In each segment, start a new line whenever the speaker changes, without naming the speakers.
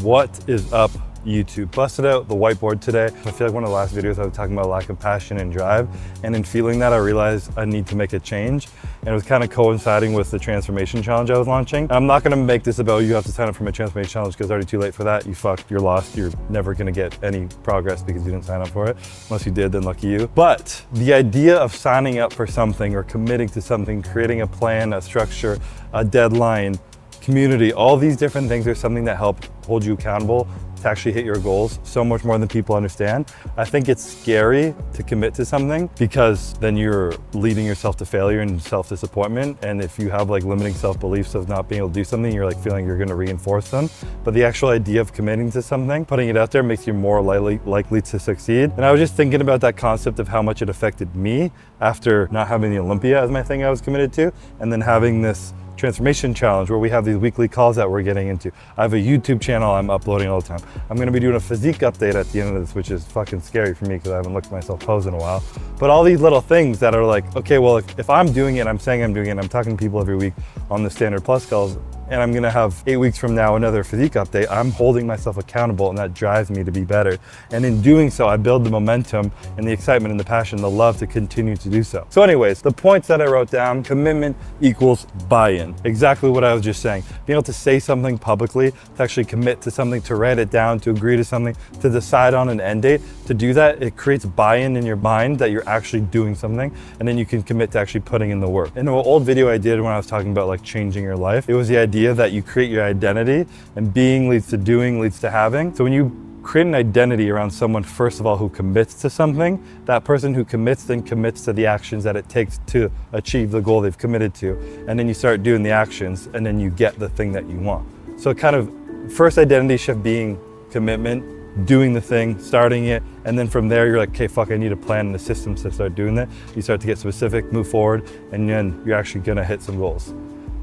What is up, YouTube? Busted out the whiteboard today. I feel like one of the last videos I was talking about lack of passion and drive, and in feeling that I realized I need to make a change, and it was kind of coinciding with the transformation challenge I was launching. I'm not going to make this about you have to sign up for my transformation challenge because it's already too late for that. You fucked, you're lost, you're never going to get any progress because you didn't sign up for it. Unless you did, then lucky you. But the idea of signing up for something or committing to something, creating a plan, a structure, a deadline, community, all these different things are something that help hold you accountable to actually hit your goals so much more than people understand. I think it's scary to commit to something because then you're leading yourself to failure and self-disappointment. And if you have like limiting self-beliefs of not being able to do something, you're like feeling you're gonna reinforce them. But the actual idea of committing to something, putting it out there makes you more likely to succeed. And I was just thinking about that concept of how much it affected me after not having the Olympia as my thing I was committed to, and then having this transformation challenge where we have these weekly calls that we're getting into. I have a YouTube channel I'm uploading all the time. I'm gonna be doing a physique update at the end of this, which is fucking scary for me because I haven't looked at myself pose in a while. But all these little things that are like, okay, well, if I'm doing it, I'm saying I'm doing it, I'm talking to people every week on the Standard Plus calls, and I'm gonna have 8 weeks from now another physique update, I'm holding myself accountable, and that drives me to be better. And in doing so, I build the momentum and the excitement and the passion, the love to continue to do so. So anyways, the points that I wrote down: commitment equals buy-in. Exactly what I was just saying. Being able to say something publicly, to actually commit to something, to write it down, to agree to something, to decide on an end date, to do that, it creates buy-in in your mind that you're actually doing something, and then you can commit to actually putting in the work. In an old video I did when I was talking about like changing your life, it was the idea that you create your identity, and being leads to doing leads to having. So when you create an identity around someone, first of all, who commits to something, that person who commits then commits to the actions that it takes to achieve the goal they've committed to. And then you start doing the actions, and then you get the thing that you want. So kind of first identity shift being commitment, doing the thing, starting it, and then from there you're like, okay, fuck, I need a plan and a system to start doing that. You start to get specific, move forward, and then you're actually gonna hit some goals.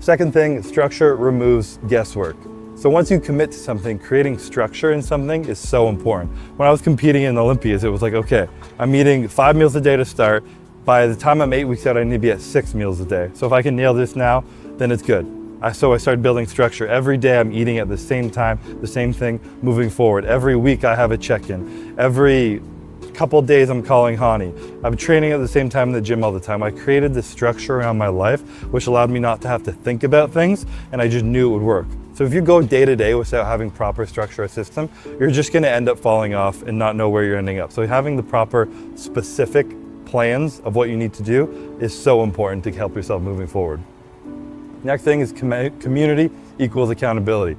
Second thing, structure removes guesswork. So once you commit to something, creating structure in something is so important. When I was competing in the Olympias, it was like, okay, I'm eating 5 meals a day to start. By the time I'm 8 weeks out, I need to be at 6 meals a day. So if I can nail this now, then it's good. So I started building structure. Every day I'm eating at the same time, the same thing, moving forward. Every week I have a check-in. Every couple days I'm calling Hani. I'm training at the same time in the gym all the time. I created this structure around my life, which allowed me not to have to think about things, and I just knew it would work. So if you go day to day without having proper structure or system, you're just gonna end up falling off and not know where you're ending up. So having the proper specific plans of what you need to do is so important to help yourself moving forward. Next thing is community equals accountability.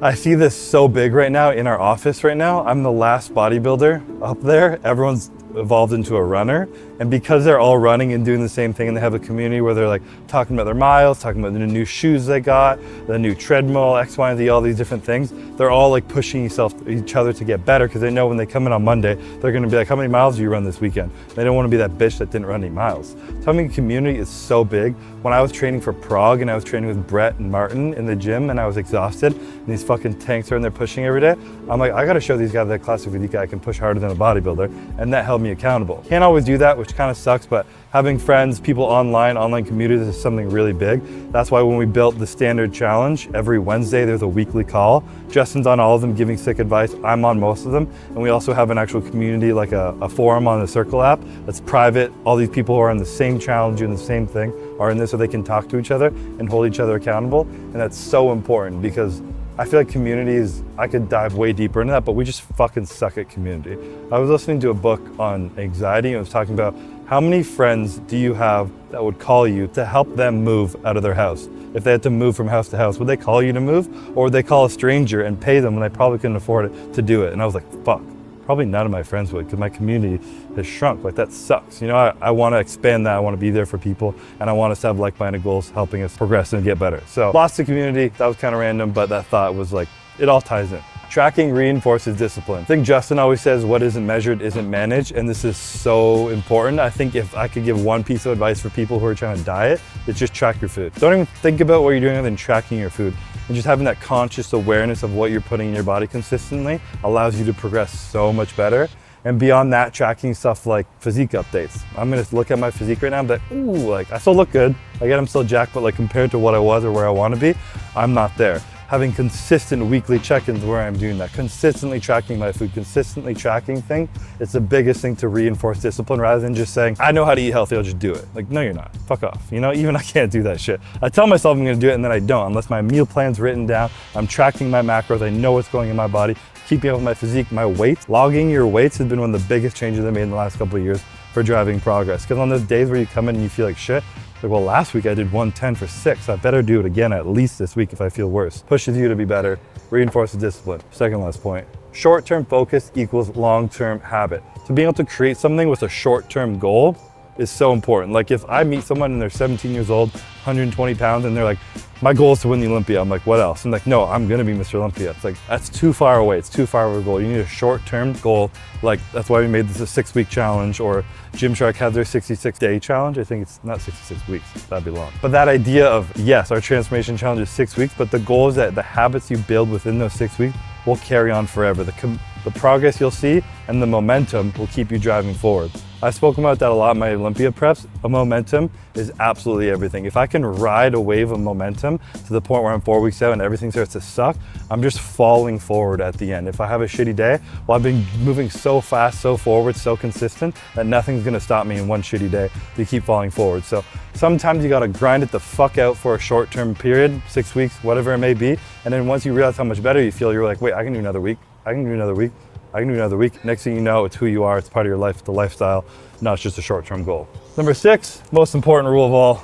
I see this so big right now in our office right now. I'm the last bodybuilder up there. Everyone's evolved into a runner, and because they're all running and doing the same thing, and they have a community where they're like talking about their miles, talking about the new shoes they got, the new treadmill, X, Y, and Z, all these different things. They're all like pushing each other to get better because they know when they come in on Monday, they're gonna be like, how many miles do you run this weekend? They don't wanna be that bitch that didn't run any miles. So having a community is so big. When I was training for Prague and I was training with Brett and Martin in the gym and I was exhausted and these fucking tanks are in there pushing every day, I'm like, I gotta show these guys that classic physique guy can push harder than a bodybuilder, and that held me accountable. Can't always do that, which kind of sucks, but having friends, people online communities is something really big. That's why when we built the Standard Challenge, every Wednesday there's a weekly call. Justin's on all of them giving sick advice. I'm on most of them. And we also have an actual community, like a forum on the Circle app that's private. All these people who are in the same challenge, doing the same thing, are in this so they can talk to each other and hold each other accountable. And that's so important because I feel like communities, I could dive way deeper into that, but we just fucking suck at community. I was listening to a book on anxiety and it was talking about how many friends do you have that would call you to help them move out of their house? If they had to move from house to house, would they call you to move? Or would they call a stranger and pay them when they probably couldn't afford it to do it? And I was like, fuck, probably none of my friends would because my community has shrunk. Like that sucks. You know, I want to expand that. I want to be there for people and I want us to have like-minded goals helping us progress and get better. So lost the community. That was kind of random, but that thought was like, it all ties in. Tracking reinforces discipline. I think Justin always says what isn't measured isn't managed, and this is so important. I think if I could give one piece of advice for people who are trying to diet, it's just track your food. Don't even think about what you're doing other than tracking your food. And just having that conscious awareness of what you're putting in your body consistently allows you to progress so much better. And beyond that, tracking stuff like physique updates. I'm gonna look at my physique right now and be like, ooh, like I still look good. Again, I'm still jacked, but like compared to what I was or where I wanna be, I'm not there. having consistent weekly check-ins where I'm doing that, consistently tracking my food, consistently tracking things. It's the biggest thing to reinforce discipline rather than just saying, I know how to eat healthy, I'll just do it. Like, no, you're not. Fuck off. You know, even I can't do that shit. I tell myself I'm gonna do it and then I don't, unless my meal plan's written down, I'm tracking my macros, I know what's going in my body, keeping up with my physique, my weight. Logging your weights has been one of the biggest changes I made in the last couple of years for driving progress. Because on those days where you come in and you feel like shit, like, well, last week I did 110 for 6. I better do it again at least this week if I feel worse. Pushes you to be better, reinforces discipline. Second last point. Short-term focus equals long-term habit. So being able to create something with a short-term goal is so important. Like if I meet someone and they're 17 years old, 120 pounds, and they're like, my goal is to win the Olympia. I'm like, what else? I'm like, no, I'm gonna be Mr. Olympia. It's like, that's too far away. It's too far of a goal. You need a short-term goal. Like that's why we made this a 6-week challenge, or Gymshark had their 66-day challenge. I think it's not 66 weeks, that'd be long. But that idea of, yes, our transformation challenge is 6 weeks, but the goal is that the habits you build within those 6 weeks will carry on forever. The progress you'll see and the momentum will keep you driving forward. I've spoken about that a lot in my Olympia preps. A momentum is absolutely everything. If I can ride a wave of momentum to the point where I'm 4 weeks out and everything starts to suck, I'm just falling forward at the end. If I have a shitty day, well, I've been moving so fast, so forward, so consistent that nothing's gonna stop me in one shitty day to keep falling forward. So sometimes you gotta grind it the fuck out for a short-term period, 6 weeks, whatever it may be. And then once you realize how much better you feel, you're like, wait, I can do another week. I can do another week. I can do another week. Next thing you know, it's who you are, it's part of your life, the lifestyle, not just a short-term goal. Number 6, most important rule of all.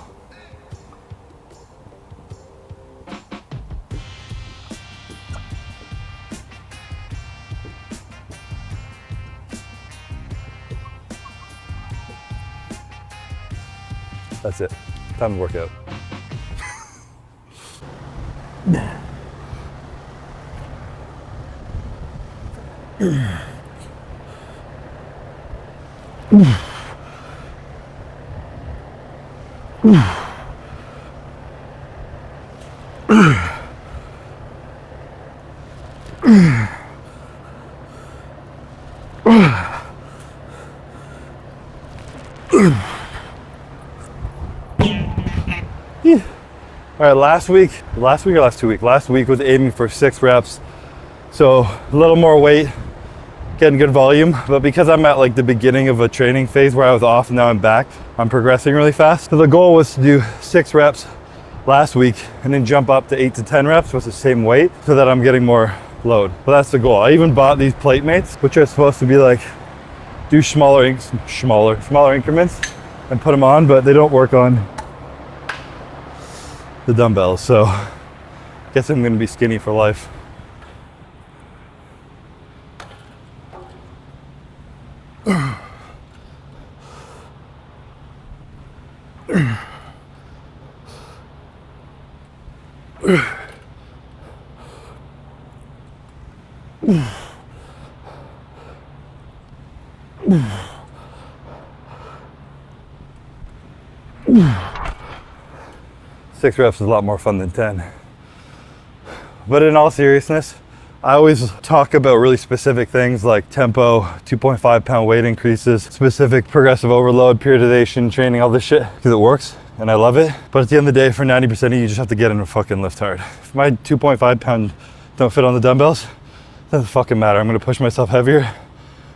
That's it. Time to work out. All right, last week or last 2 weeks? Last week was aiming for 6 reps. So a little more weight, getting good volume, but because I'm at like the beginning of a training phase where I was off and now I'm back, I'm progressing really fast. So the goal was to do 6 reps last week and then jump up to 8 to 10 reps with the same weight so that I'm getting more load. But that's the goal. I even bought these plate mates, which are supposed to be like, do smaller increments and put them on, but they don't work on the dumbbells. So I guess I'm gonna be skinny for life. Six reps is a lot more fun than 10. But in all seriousness, I always talk about really specific things like tempo, 2.5 pound weight increases, specific progressive overload, periodization, training, all this shit, because it works and I love it. But at the end of the day, for 90% of you, you just have to get in and fucking lift hard. If my 2.5 pound don't fit on the dumbbells, it doesn't fucking matter. I'm gonna push myself heavier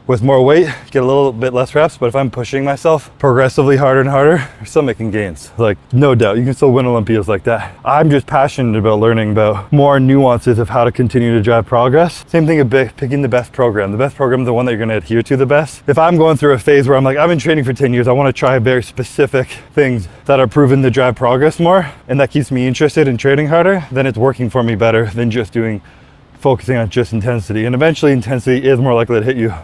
with more weight, get a little bit less reps, but if I'm pushing myself progressively harder and harder, I'm still making gains. Like, no doubt, you can still win Olympias like that. I'm just passionate about learning about more nuances of how to continue to drive progress. Same thing about picking the best program. The best program is the one that you're gonna adhere to the best. If I'm going through a phase where I'm like, I've been training for 10 years, I wanna try very specific things that are proven to drive progress more, and that keeps me interested in training harder, then it's working for me better than just focusing on just intensity. And eventually intensity is more likely to hit you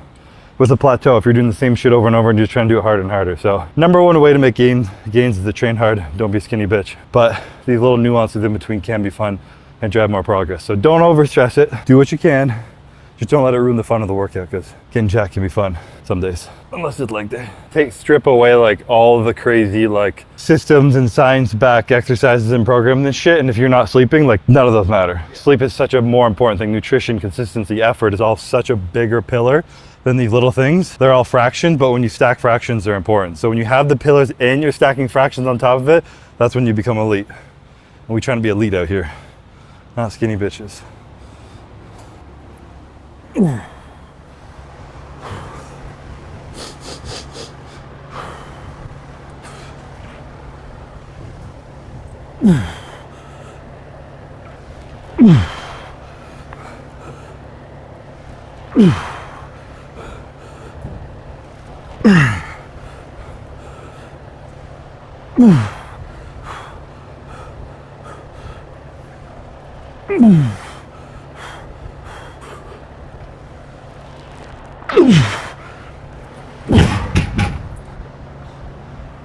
with a plateau if you're doing the same shit over and over and you're trying to do it harder and harder. So number one way to make gains is to train hard, don't be a skinny bitch. But these little nuances in between can be fun and drive more progress. So don't overstress it, do what you can. Just don't let it ruin the fun of the workout, because getting jacked can be fun some days, unless it's leg day. Strip away like all the crazy like systems and science-backed exercises and programs and shit, and if you're not sleeping, like none of those matter. Sleep is such a more important thing. Nutrition, consistency, effort is all such a bigger pillar than these little things. They're all fractions, but when you stack fractions, they're important. So when you have the pillars and you're stacking fractions on top of it, that's when you become elite. And we're trying to be elite out here. not skinny bitches.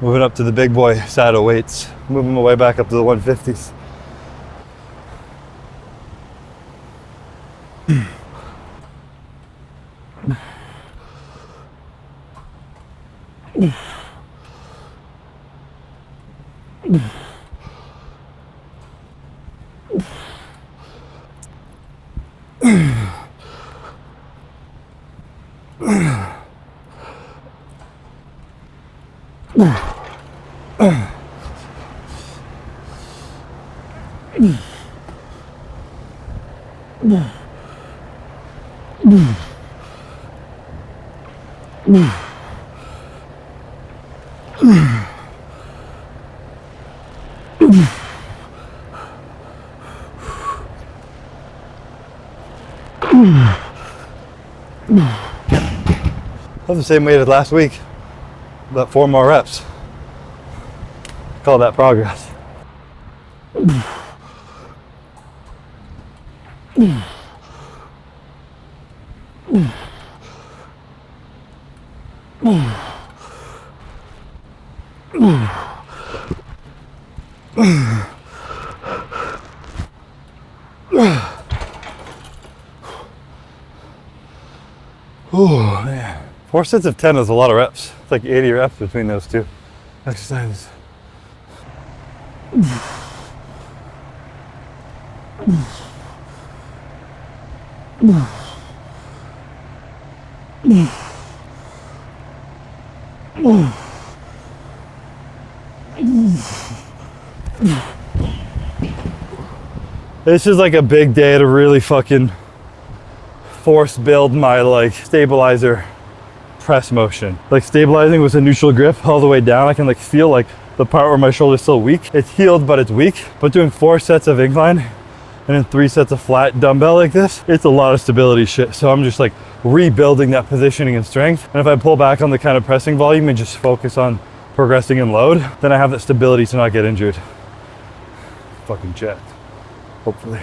Moving up to the big boy side of weights, moving my way back up to the 150s. That's the same weight as last week, about 4 more reps. Call that progress. Oh man, 4 sets of 10 is a lot of reps. It's like 80 reps between those two exercises. This is like a big day to really fucking force build my like stabilizer press motion. Like stabilizing with a neutral grip all the way down, I can like feel like the part where my shoulder's still weak. It's healed, but it's weak. But doing 4 sets of incline and then 3 sets of flat dumbbell like this, it's a lot of stability shit. So I'm just like rebuilding that positioning and strength. And if I pull back on the kind of pressing volume and just focus on progressing in load, then I have that stability to not get injured. Fucking jacked, hopefully.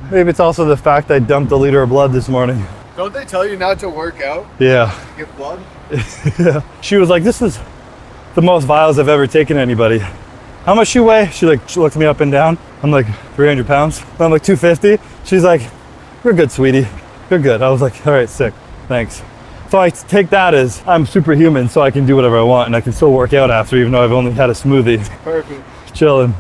Maybe it's also the fact I dumped a liter of blood this morning.
Don't they tell you not to work out?
Yeah.
Get blood?
Yeah. She was like, this is the most vials I've ever taken anybody. How much you weigh? She looked me up and down. I'm like 300 pounds. I'm like 250. She's like, you're good, sweetie. You're good. I was like, all right, sick. Thanks. So I take that as I'm superhuman, so I can do whatever I want and I can still work out after, even though I've only had a smoothie.
Perfect.
Chilling.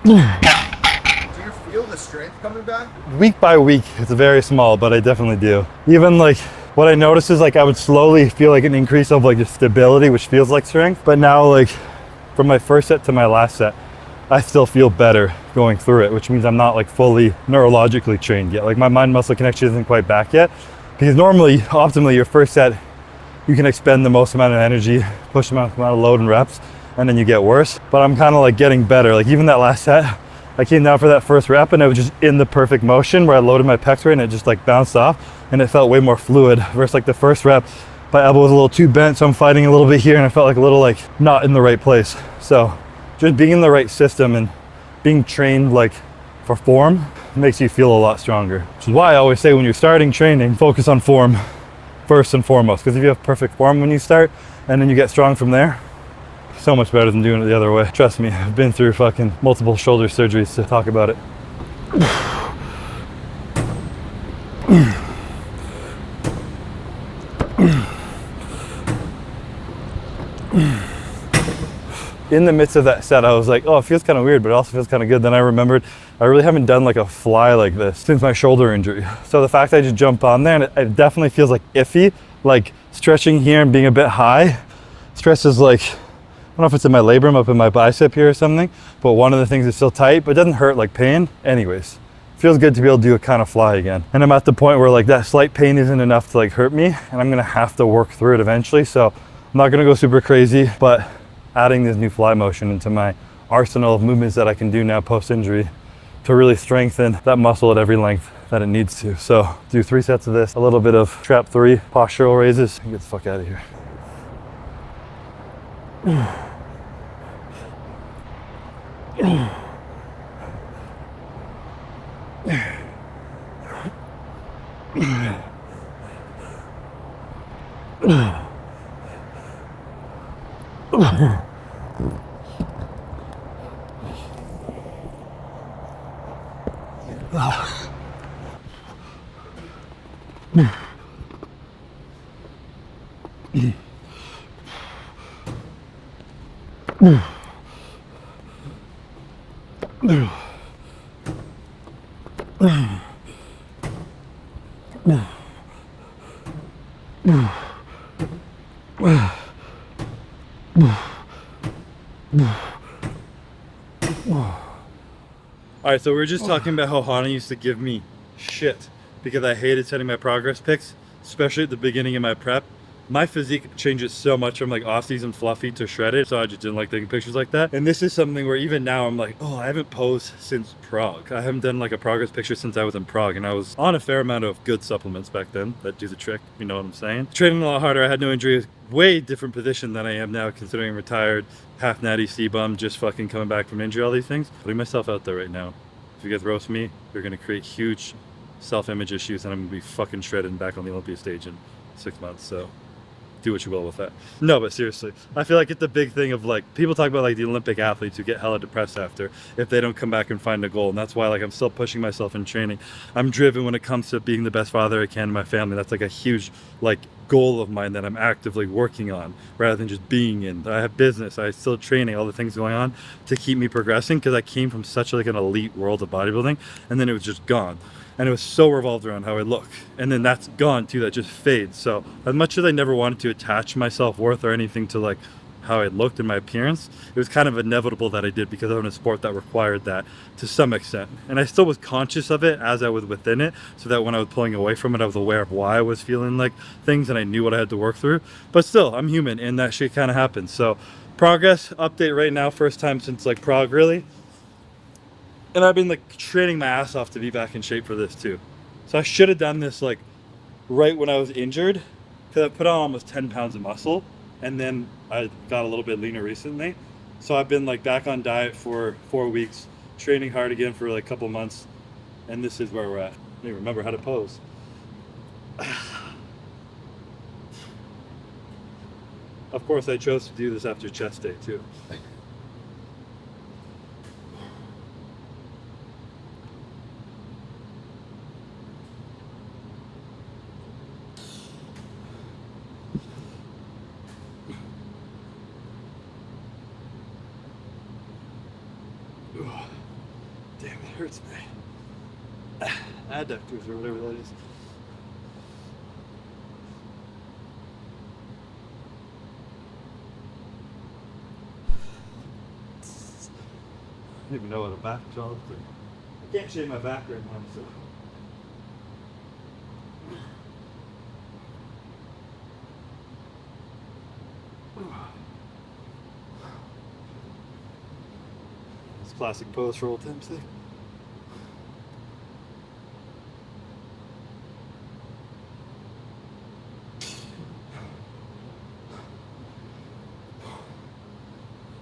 Do you feel the strength coming back?
Week by week, it's very small, but I definitely do. Even like what I noticed is like I would slowly feel like an increase of like just stability, which feels like strength. But now like from my first set to my last set, I still feel better going through it, which means I'm not like fully neurologically trained yet. Like my mind muscle connection isn't quite back yet, because normally, optimally, your first set, you can expend the most amount of energy, push the most amount of load and reps, and then you get worse. But I'm kind of like getting better. Like even that last set, I came down for that first rep and I was just in the perfect motion where I loaded my pecs right and it just like bounced off and it felt way more fluid versus like the first rep my elbow was a little too bent, so I'm fighting a little bit here, and I felt like a little like not in the right place. So just being in the right system and being trained like for form makes you feel a lot stronger. Which is why I always say when you're starting training, focus on form first and foremost, because if you have perfect form when you start and then you get strong from there, so much better than doing it the other way. Trust me, I've been through fucking multiple shoulder surgeries to talk about it. In the midst of that set, I was like, oh, it feels kind of weird, but it also feels kind of good. Then I remembered I really haven't done like a fly like this since my shoulder injury. So the fact that I just jumped on there, and it definitely feels like iffy, like stretching here and being a bit high. Stretches like, I don't know if it's in my labrum up in my bicep here or something, but one of the things is still tight, but it doesn't hurt like pain. Anyways, feels good to be able to do a kind of fly again. And I'm at the point where like that slight pain isn't enough to like hurt me, and I'm gonna have to work through it eventually. So I'm not gonna go super crazy, but adding this new fly motion into my arsenal of movements that I can do now post-injury to really strengthen that muscle at every length that it needs to. So do 3 sets of this, a little bit of trap 3 postural raises, and get the fuck out of here. All right, so we were just talking about how Hana used to give me shit because I hated sending my progress pics, especially at the beginning of my prep. My physique changes so much from like off-season fluffy to shredded, so I just didn't like taking pictures like that. And this is something where even now I'm like, oh, I haven't posed since Prague. I haven't done like a progress picture since I was in Prague, and I was on a fair amount of good supplements back then that do the trick, you know what I'm saying? Training a lot harder, I had no injuries, way different position than I am now considering I'm retired, half natty C-bum, just fucking coming back from injury, all these things. Putting myself out there right now. If you guys roast me, you're gonna create huge self-image issues, and I'm gonna be fucking shredded and back on the Olympia stage in 6 months, so do what you will with that. No, but seriously, I feel like it's the big thing of like, people talk about like the Olympic athletes who get hella depressed after if they don't come back and find a goal. And that's why like I'm still pushing myself in training. I'm driven when it comes to being the best father I can to my family. That's like a huge like goal of mine that I'm actively working on rather than just being in. I have business, I still training, all the things going on to keep me progressing, because I came from such like an elite world of bodybuilding, and then it was just gone. And it was so revolved around how I look. And then that's gone too, that just fades. So as much as I never wanted to attach my self-worth or anything to like how I looked in my appearance, it was kind of inevitable that I did, because I was in a sport that required that to some extent. And I still was conscious of it as I was within it, so that when I was pulling away from it, I was aware of why I was feeling like things, and I knew what I had to work through. But still, I'm human, and that shit kind of happens. So progress update right now, first time since like Prague really. And I've been like training my ass off to be back in shape for this too. So I should have done this like right when I was injured, because I put on almost 10 pounds of muscle, and then I got a little bit leaner recently. So I've been like back on diet for 4 weeks, training hard again for like a couple months, and this is where we're at. I don't even remember how to pose. Of course, I chose to do this after chest day too. Damn, it hurts me. Adductors or whatever that is. I don't even know what a back jaw looks like. I can't shave my back right now, so. This classic pose for old time's sake.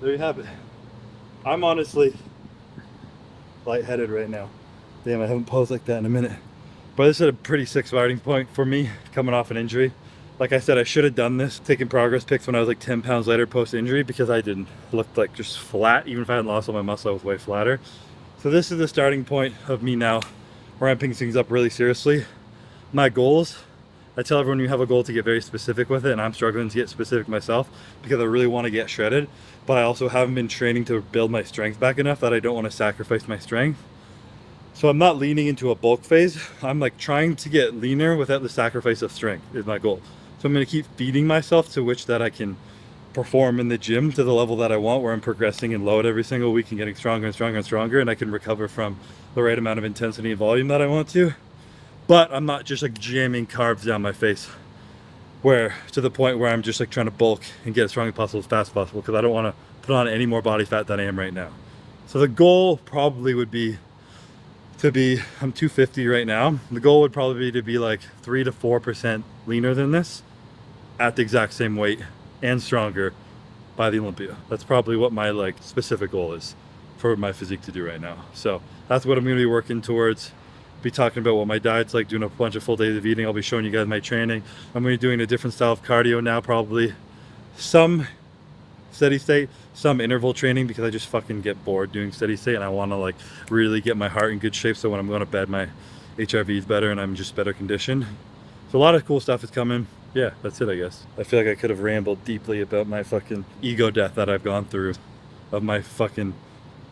there you have it. I'm honestly lightheaded right now. Damn, I haven't posed like that in a minute. But this is a pretty sick starting point for me coming off an injury. Like I said, I should have done this, taking progress pics when I was like 10 pounds lighter post-injury, because I didn't look like just flat. Even if I hadn't lost all my muscle, I was way flatter. So this is the starting point of me now ramping things up really seriously. My goals, I tell everyone you have a goal to get very specific with it, and I'm struggling to get specific myself because I really want to get shredded, but I also haven't been training to build my strength back enough that I don't want to sacrifice my strength. So I'm not leaning into a bulk phase. I'm like trying to get leaner without the sacrifice of strength is my goal. So I'm going to keep feeding myself to which that I can perform in the gym to the level that I want, where I'm progressing in load every single week and getting stronger and stronger and stronger, and I can recover from the right amount of intensity and volume that I want to. But I'm not just like jamming carbs down my face, where to the point where I'm just like trying to bulk and get as strong as possible, as fast as possible, because I don't want to put on any more body fat than I am right now. So the goal probably would be to be, I'm 250 right now. The goal would probably be to be like 3 to 4% leaner than this at the exact same weight and stronger by the Olympia. That's probably what my like specific goal is for my physique to do right now. So that's what I'm going to be working towards. Be talking about what my diet's like, doing a bunch of full days of eating. I'll be showing you guys my training. I'm going to be doing a different style of cardio now, probably some steady state, some interval training, because I just fucking get bored doing steady state, and I want to like really get my heart in good shape so when I'm going to bed my HRV is better and I'm just better conditioned. So a lot of cool stuff is coming. Yeah, that's it, I guess. I feel like I could have rambled deeply about my fucking ego death that I've gone through, of my fucking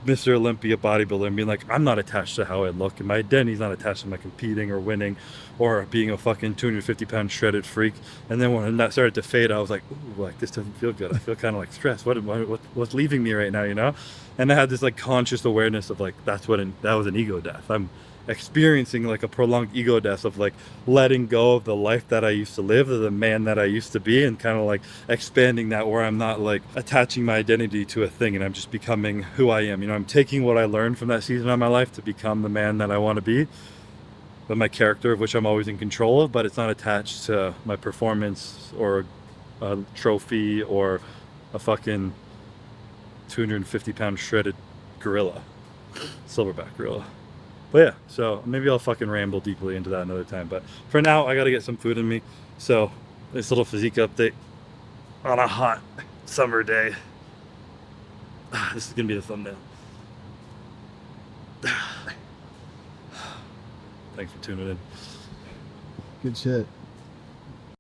Mr. Olympia bodybuilder, and being like, I'm not attached to how I look, and my identity's not attached to my competing or winning or being a fucking 250-pound shredded freak. And then when that started to fade, I was like, ooh, like this doesn't feel good. I feel kind of like stressed. What's leaving me right now, you know? And I had this like conscious awareness of like, that was an ego death. I'm experiencing like a prolonged ego death of like letting go of the life that I used to live, of the man that I used to be, and kind of like expanding that, where I'm not like attaching my identity to a thing and I'm just becoming who I am. You know, I'm taking what I learned from that season of my life to become the man that I want to be, but my character, of which I'm always in control of, but it's not attached to my performance or a trophy or a fucking 250-pound shredded gorilla, silverback gorilla. But yeah, so maybe I'll fucking ramble deeply into that another time. But for now, I gotta get some food in me. So this little physique update on a hot summer day. This is gonna be the thumbnail. Thanks for tuning in.
Good shit.